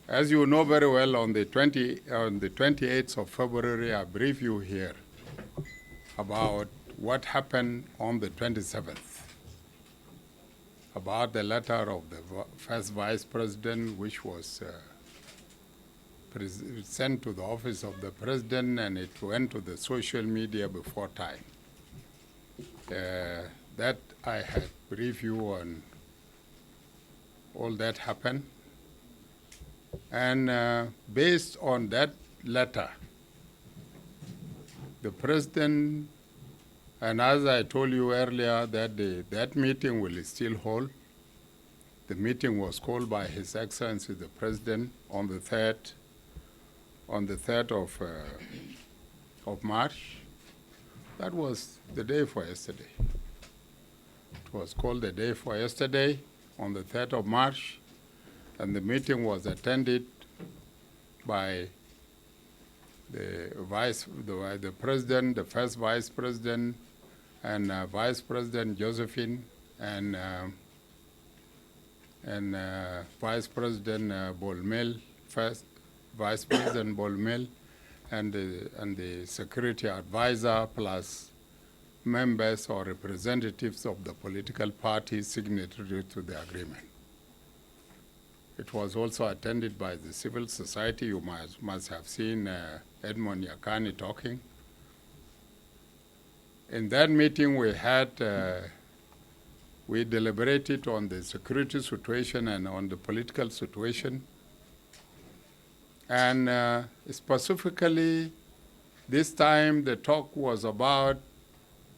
As you know very well, on the 28th of February, I briefed you here about what happened on the 27th, about the letter of the first Vice President, which was sent to the office of the President, and it went to the social media before time. That I had briefed you on all that happened. And based on that letter, the President, and as I told you earlier, that meeting will still hold. The meeting was called by His Excellency the President on the 3rd of March. That was the day for yesterday. It was called the day for yesterday on the 3rd of March. And the meeting was attended by the President, the first Vice President, and Vice President Josephine, and Vice President Bolmel, first Vice President Bolmel, and the Security Advisor, plus members or representatives of the political parties signatory to the agreement. It was also attended by the civil society. You must have seen Edmond Yakani talking. In that meeting, we deliberated on the security situation and on the political situation. And specifically, this time the talk was about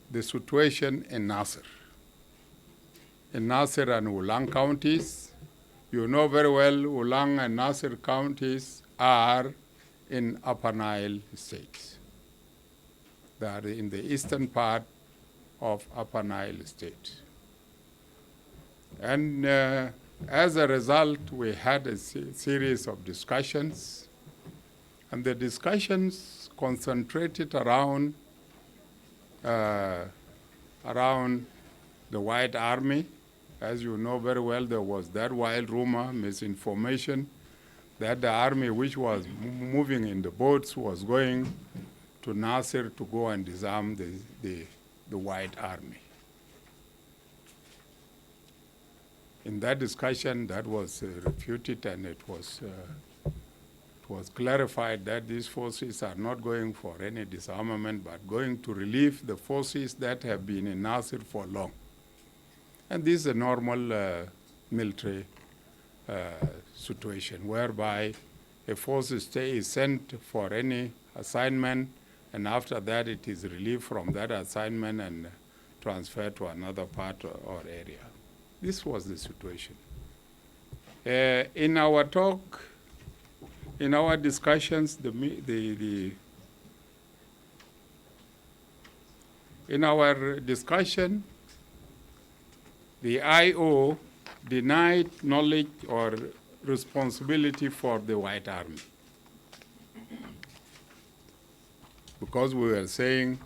the situation in Nasir and Ulang counties. You know very well, Ulang and Nasir counties are in Upper Nile states. They are in the eastern part of Upper Nile state. And as a result, we had a series of discussions. And the discussions concentrated around the White Army. As you know very well, there was that wild rumor, misinformation, that the army which was moving in the boats was going to Nasir to go and disarm the White Army. In that discussion, that was refuted, and it was clarified that these forces are not going for any disarmament, but going to relieve the forces that have been in Nasir for long. And this is a normal military situation, whereby a force is sent for any assignment, and after that it is relieved from that assignment and transferred to another part or area. This was the situation. In our talk, in our discussions, in our discussion, the IO denied knowledge or responsibility for the White Army. Because we were saying,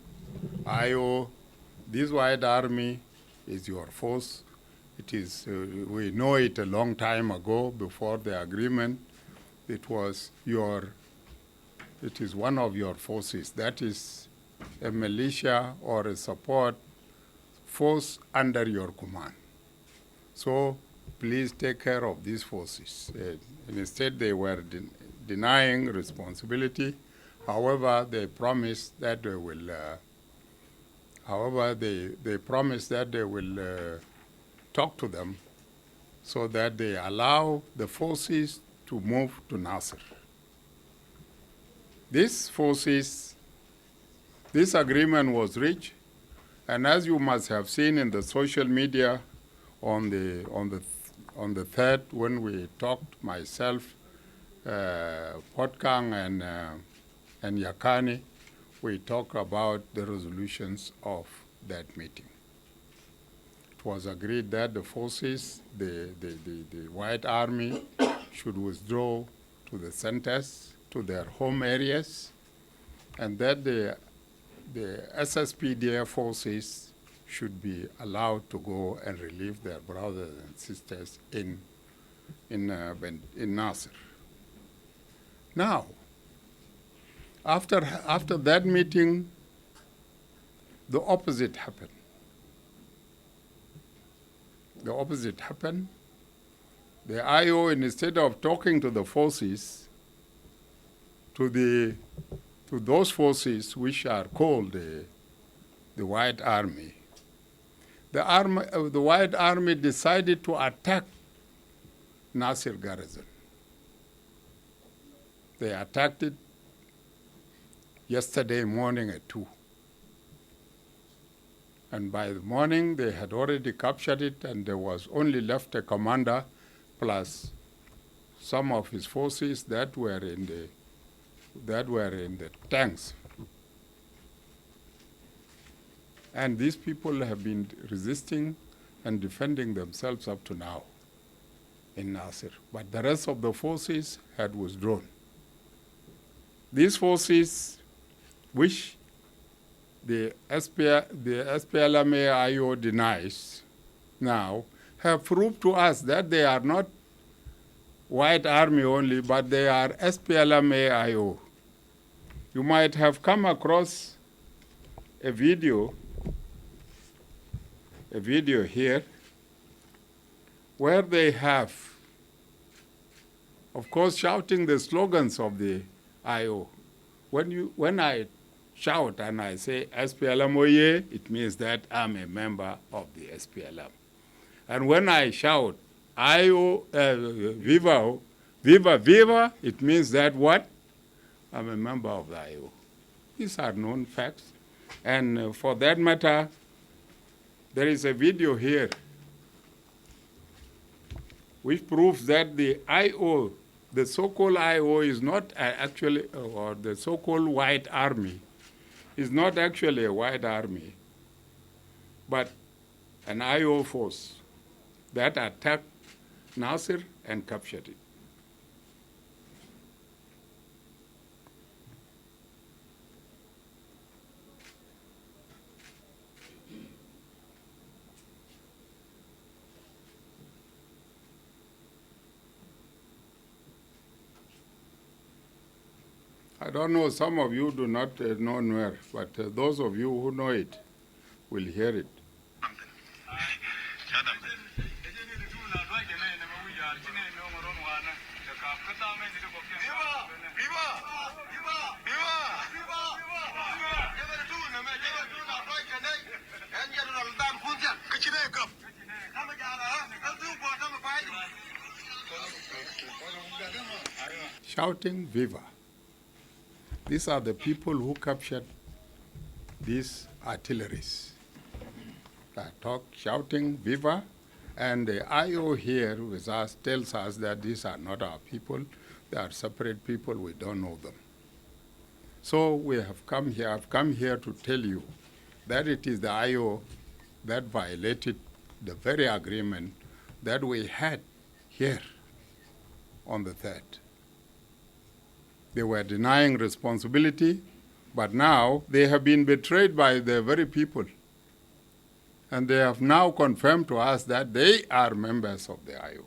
IO, this White Army is your force. It is, we know it a long time ago, before the agreement. It is one of your forces. That is a militia or a support force under your command. So please take care of these forces. Instead, they were denying responsibility. However, they promised that they will. They promised that they will talk to them, so that they allow the forces to move to Nasir. These forces, this agreement was reached, and as you must have seen in the social media, on the 3rd, when we talked, myself, Potkang and Yakani, we talked about the resolutions of that meeting. It was agreed that the forces, the White Army, should withdraw to the centers, to their home areas, and that the SSPDF forces should be allowed to go and relieve their brothers and sisters in Nasir. Now, after that meeting, the opposite happened. The opposite happened. The IO, instead of talking to the forces, to those forces which are called the White Army, the White Army decided to attack Nasir garrison. They attacked it yesterday morning at 2. And by the morning, they had already captured it, and there was only left a commander plus some of his forces that were in the tanks. And these people have been resisting and defending themselves up to now in Nasir. But the rest of the forces had withdrawn. These forces, which the SPLM-IO denies now, have proved to us that they are not White Army only, but they are SPLM-IO. You might have come across a video here where they have, of course, shouting the slogans of the IO. When I shout and I say SPLM Oye, it means that I'm a member of the SPLM. And when I shout IO, Viva, Viva, Viva, it means that what? I'm a member of the IO. These are known facts. And for that matter, there is a video here which proves that the IO, the so-called IO is not actually, or the so-called White Army, is not actually a White Army, but an IO force that attacked Nasir and captured it. I don't know, some of you do not know Nuer, but those of you who know it will hear it. Shouting Viva. These are the people who captured these artilleries. They talk shouting Viva, and the IO here with us tells us that these are not our people. They are separate people. We don't know them. So we have come here. I've come here to tell you that it is the IO that violated the very agreement that we had here on the 3rd. They were denying responsibility, but now they have been betrayed by the very people. And they have now confirmed to us that they are members of the IO.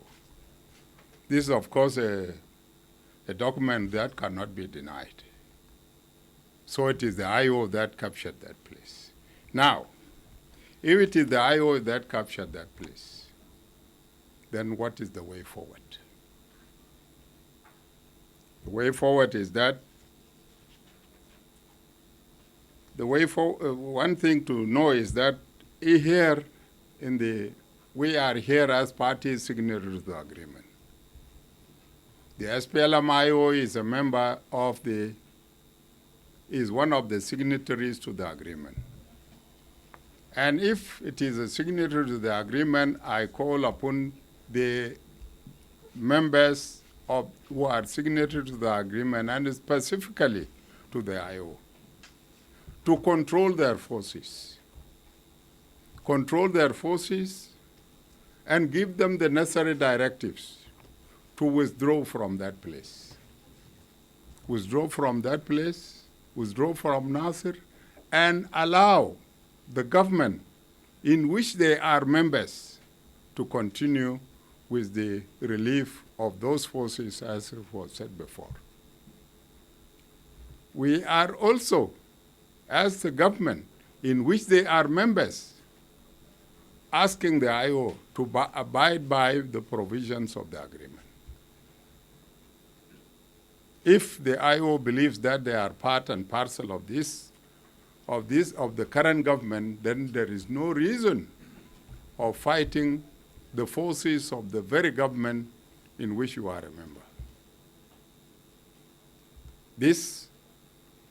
This is, of course, a document that cannot be denied. So it is the IO that captured that place. Now, if it is the IO that captured that place, then what is the way forward? The way forward is that one thing to know is that here we are here as party signatories to the agreement. The SPLM-IO is a member of is one of the signatories to the agreement. And if it is a signatory to the agreement, I call upon the members who are signatories to the agreement, and specifically to the IO, to control their forces. Control their forces and give them the necessary directives to withdraw from that place. Withdraw from that place, withdraw from Nasir, and allow the government in which they are members to continue with the relief of those forces, as was said before. we are also, as the government, in which they are members, asking the IO to abide by the provisions of the agreement. If the IO believes that they are part and parcel of the current government, then there is no reason of fighting the forces of the very government in which you are a member. This,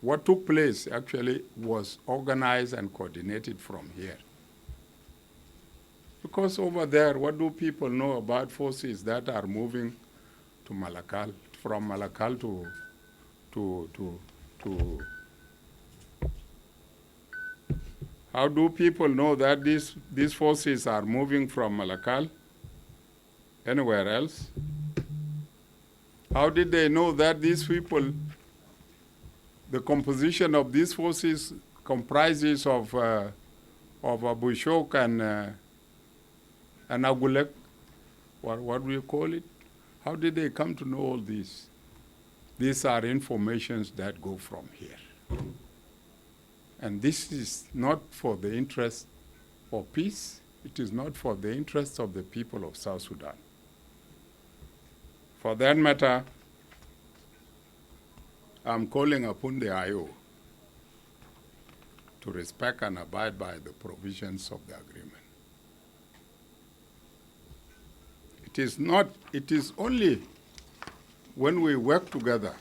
what took place actually, was organized and coordinated from here. Because over there, what do people know about forces that are moving to Malakal, from Malakal to how do people know that these forces are moving from Malakal anywhere else? How did they know that these people, the composition of these forces comprises of Abu Shok and Agulek, what do you call it? How did they come to know all this? These are informations that go from here. And this is not for the interest of peace. It is not for the interest of the people of South Sudan. For that matter, I'm calling upon the IO to respect and abide by the provisions of the agreement. It is only when we work together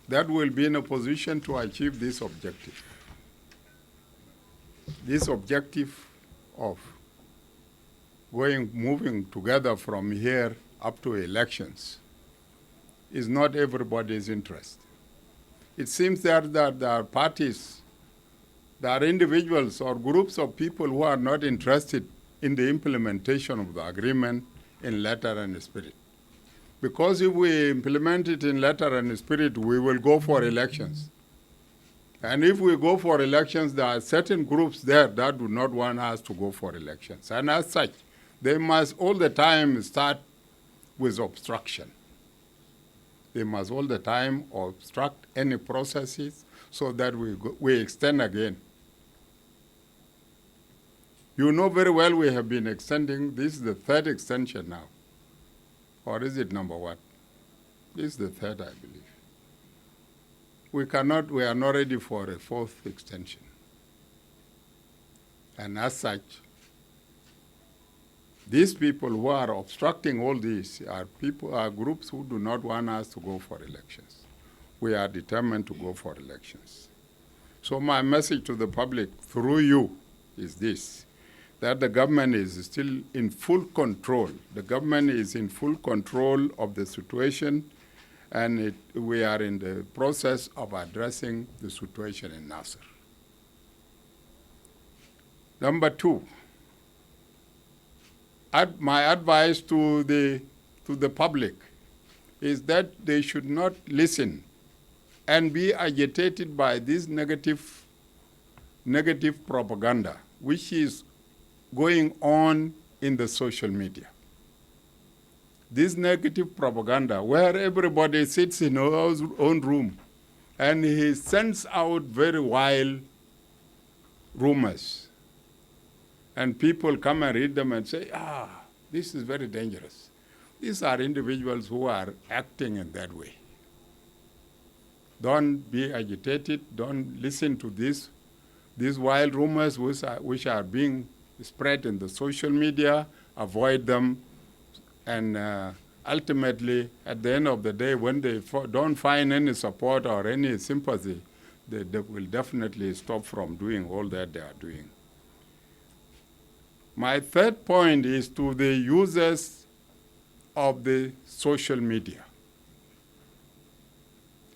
that we'll be in a position to achieve this objective. This objective of moving together from here up to elections is not everybody's interest. It seems that there are parties, there are individuals or groups of people who are not interested in the implementation of the agreement in letter and spirit. Because if we implement it in letter and spirit, we will go for elections. And if we go for elections, there are certain groups there that do not want us to go for elections. And as such, they must all the time start with obstruction. They must all the time obstruct any processes so that we extend again. You know very well we have been extending. This is the third extension now. Or is it number one? This is the third, I believe. We are not ready for a fourth extension. And as such, these people who are obstructing all this are groups who do not want us to go for elections. We are determined to go for elections. So my message to the public through you is this, that the government is still in full control. The government is in full control of the situation, and we are in the process of addressing the situation in Nasir. Number two, my advice to the public is that they should not listen and be agitated by this negative propaganda, which is going on in the social media. This negative propaganda, where everybody sits in his own room and he sends out very wild rumors. And people come and read them and say, this is very dangerous. These are individuals who are acting in that way. Don't be agitated. Don't listen to these wild rumors which are being spread in the social media. Avoid them. And ultimately, at the end of the day, when they don't find any support or any sympathy, they will definitely stop from doing all that they are doing. My third point is to the users of the social media.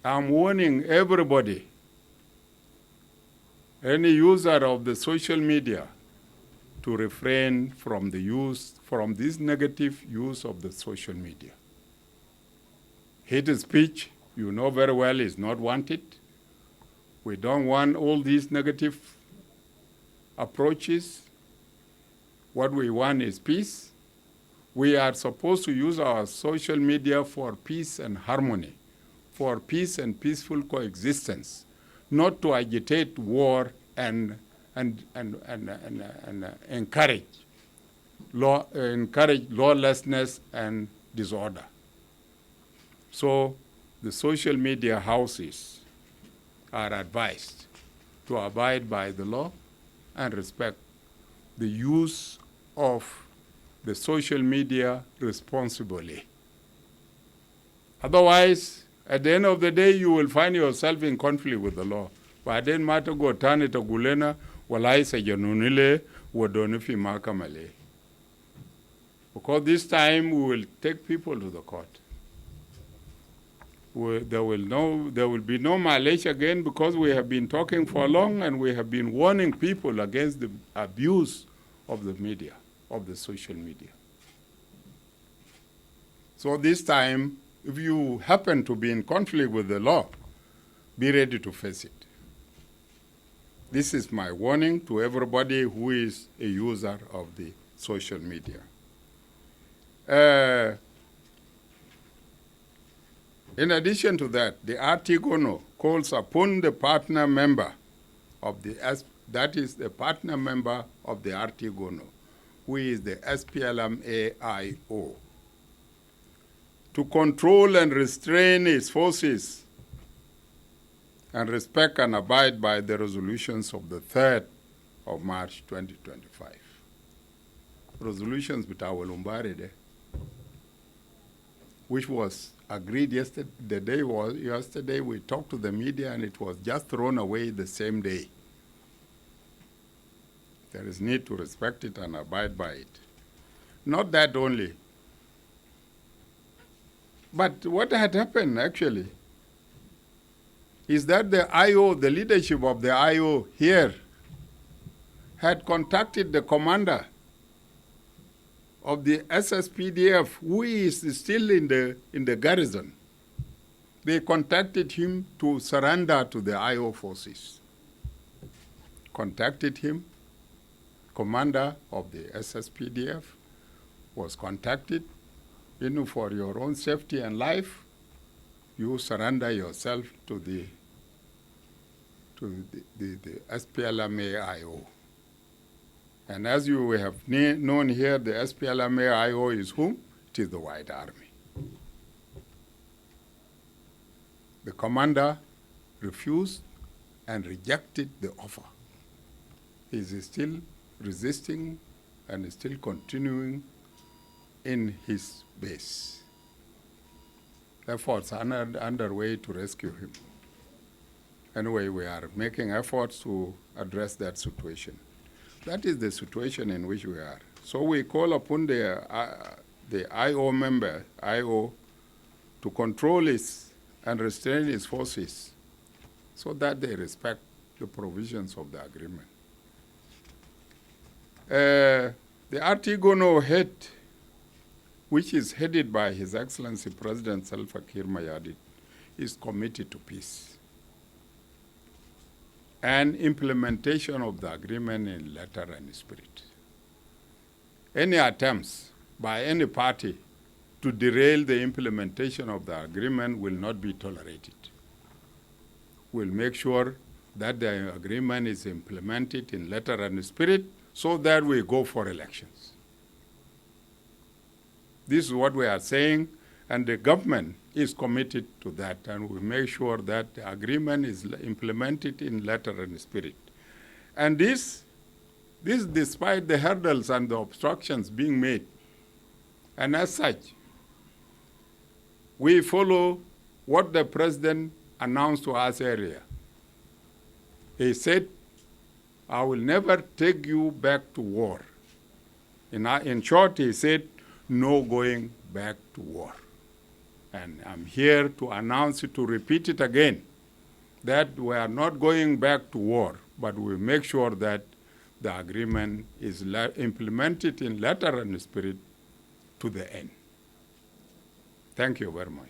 I'm warning everybody, any user of the social media, to refrain from this negative use of the social media. Hate speech, you know very well, is not wanted. We don't want all these negative approaches. What we want is peace. We are supposed to use our social media for peace and harmony. for peace and peaceful coexistence, not to agitate war and encourage lawlessness and disorder. So the social media houses are advised to abide by the law and respect the use of the social media responsibly. Otherwise, at the end of the day, you will find yourself in conflict with the law. But then matter go turn it a gulena, walai se janunile, wadonifi makamale. Because this time we will take people to the court. There will be no mileage again, because we have been talking for long and we have been warning people against the abuse of the media, of the social media. So this time, if you happen to be in conflict with the law, be ready to face it. This is my warning to everybody who is a user of the social media. In addition to that, the Artigono calls upon the partner member of the partner member of the Artigono, who is the SPLM-AIO, to control and restrain its forces and respect and abide by the resolutions of the 3rd of March 2025. Resolutions bitawalumbarede, which was agreed yesterday. Yesterday we talked to the media and it was just thrown away the same day. There is need to respect it and abide by it. Not that only. But what had happened actually is that the IO, the leadership of the IO here, had contacted the commander of the SSPDF, who is still in the garrison. They contacted him to surrender to the IO forces. Contacted him. Commander of the SSPDF was contacted. For your own safety and life, you surrender yourself to the SPLM-AIO. And as you have known here, the SPLM-AIO is whom? It is the White Army. The commander refused and rejected the offer. He is still resisting and is still continuing in his base. Efforts are underway to rescue him. Anyway, we are making efforts to address that situation. That is the situation in which we are. So we call upon the IO member, IO, to control and restrain its forces so that they respect the provisions of the agreement. The Artigono head, which is headed by His Excellency President Salva Kiir Mayardit, is committed to peace and implementation of the agreement in letter and spirit. Any attempts by any party to derail the implementation of the agreement will not be tolerated. We'll make sure that the agreement is implemented in letter and spirit so that we go for elections. This is what we are saying, and the government is committed to that, and we make sure that the agreement is implemented in letter and spirit. And this despite the hurdles and the obstructions being made. And as such, we follow what the president announced to us earlier. He said, I will never take you back to war. In short, he said, no going back to war. And I'm here to announce it, to repeat it again, that we are not going back to war, but we make sure that the agreement is implemented in letter and spirit to the end. Thank you very much.